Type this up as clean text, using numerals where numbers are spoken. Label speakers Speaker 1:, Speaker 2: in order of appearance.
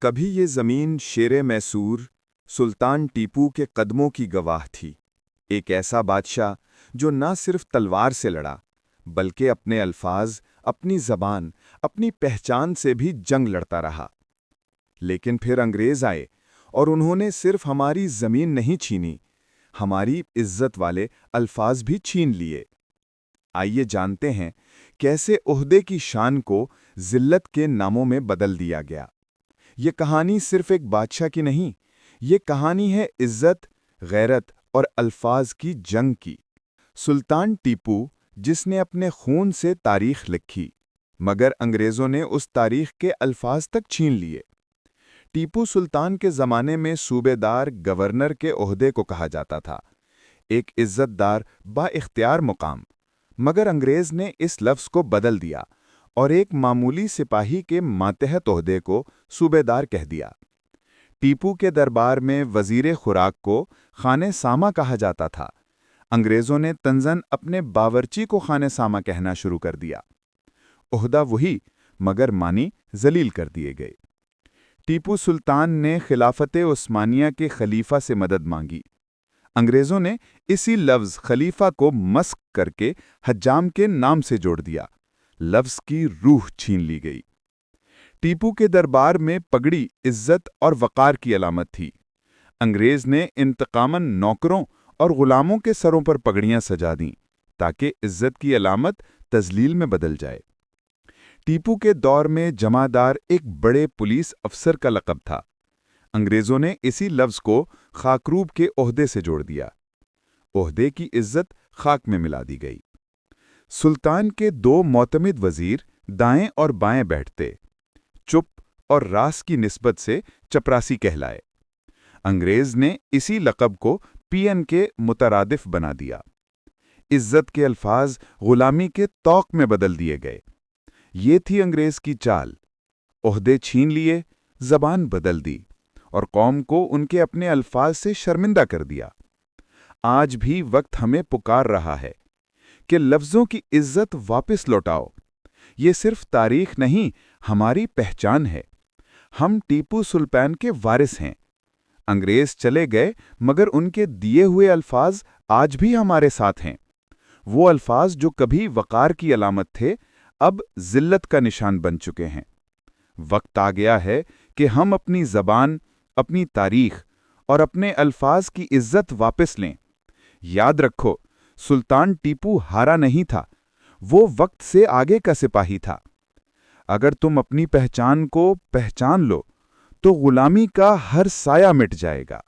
Speaker 1: کبھی یہ زمین شیر میسور سلطان ٹیپو کے قدموں کی گواہ تھی، ایک ایسا بادشاہ جو نہ صرف تلوار سے لڑا بلکہ اپنے الفاظ، اپنی زبان، اپنی پہچان سے بھی جنگ لڑتا رہا۔ لیکن پھر انگریز آئے اور انہوں نے صرف ہماری زمین نہیں چھینی، ہماری عزت والے الفاظ بھی چھین لیے۔ آئیے جانتے ہیں کیسے عہدے کی شان کو ذلت کے ناموں میں بدل دیا گیا۔ یہ کہانی صرف ایک بادشاہ کی نہیں، یہ کہانی ہے عزت، غیرت اور الفاظ کی جنگ کی۔ سلطان ٹیپو، جس نے اپنے خون سے تاریخ لکھی، مگر انگریزوں نے اس تاریخ کے الفاظ تک چھین لیے۔ ٹیپو سلطان کے زمانے میں صوبے دار گورنر کے عہدے کو کہا جاتا تھا، ایک عزت دار با اختیار مقام، مگر انگریز نے اس لفظ کو بدل دیا اور ایک معمولی سپاہی کے ماتحت عہدے کو صوبے دار کہہ دیا۔ ٹیپو کے دربار میں وزیر خوراک کو خانِ سامہ کہا جاتا تھا، انگریزوں نے طنزاً اپنے باورچی کو خانِ سامہ کہنا شروع کر دیا۔ عہدہ وہی، مگر معنی ذلیل کر دیے گئے۔ ٹیپو سلطان نے خلافت عثمانیہ کے خلیفہ سے مدد مانگی، انگریزوں نے اسی لفظ خلیفہ کو مسخ کر کے حجام کے نام سے جوڑ دیا، لفظ کی روح چھین لی گئی۔ ٹیپو کے دربار میں پگڑی عزت اور وقار کی علامت تھی، انگریز نے انتقاماً نوکروں اور غلاموں کے سروں پر پگڑیاں سجا دیں تاکہ عزت کی علامت تذلیل میں بدل جائے۔ ٹیپو کے دور میں جمعدار ایک بڑے پولیس افسر کا لقب تھا، انگریزوں نے اسی لفظ کو خاکروب کے عہدے سے جوڑ دیا، عہدے کی عزت خاک میں ملا دی گئی۔ سلطان کے دو معتمد وزیر دائیں اور بائیں بیٹھتے، چپ اور راست کی نسبت سے چپراسی کہلائے۔ انگریز نے اسی لقب کو پی این کے مترادف بنا دیا۔ عزت کے الفاظ غلامی کے طوق میں بدل دیے گئے۔ یہ تھی انگریز کی چال، عہدے چھین لیے، زبان بدل دی اور قوم کو ان کے اپنے الفاظ سے شرمندہ کر دیا۔ آج بھی وقت ہمیں پکار رہا ہے کہ لفظوں کی عزت واپس لوٹاؤ۔ یہ صرف تاریخ نہیں، ہماری پہچان ہے۔ ہم ٹیپو سلطان کے وارث ہیں۔ انگریز چلے گئے مگر ان کے دیے ہوئے الفاظ آج بھی ہمارے ساتھ ہیں۔ وہ الفاظ جو کبھی وقار کی علامت تھے، اب ذلت کا نشان بن چکے ہیں۔ وقت آ گیا ہے کہ ہم اپنی زبان، اپنی تاریخ اور اپنے الفاظ کی عزت واپس لیں۔ یاد رکھو، سلطان ٹیپو ہارا نہیں تھا، وہ وقت سے آگے کا سپاہی تھا۔ اگر تم اپنی پہچان کو پہچان لو تو غلامی کا ہر سایہ مٹ جائے گا۔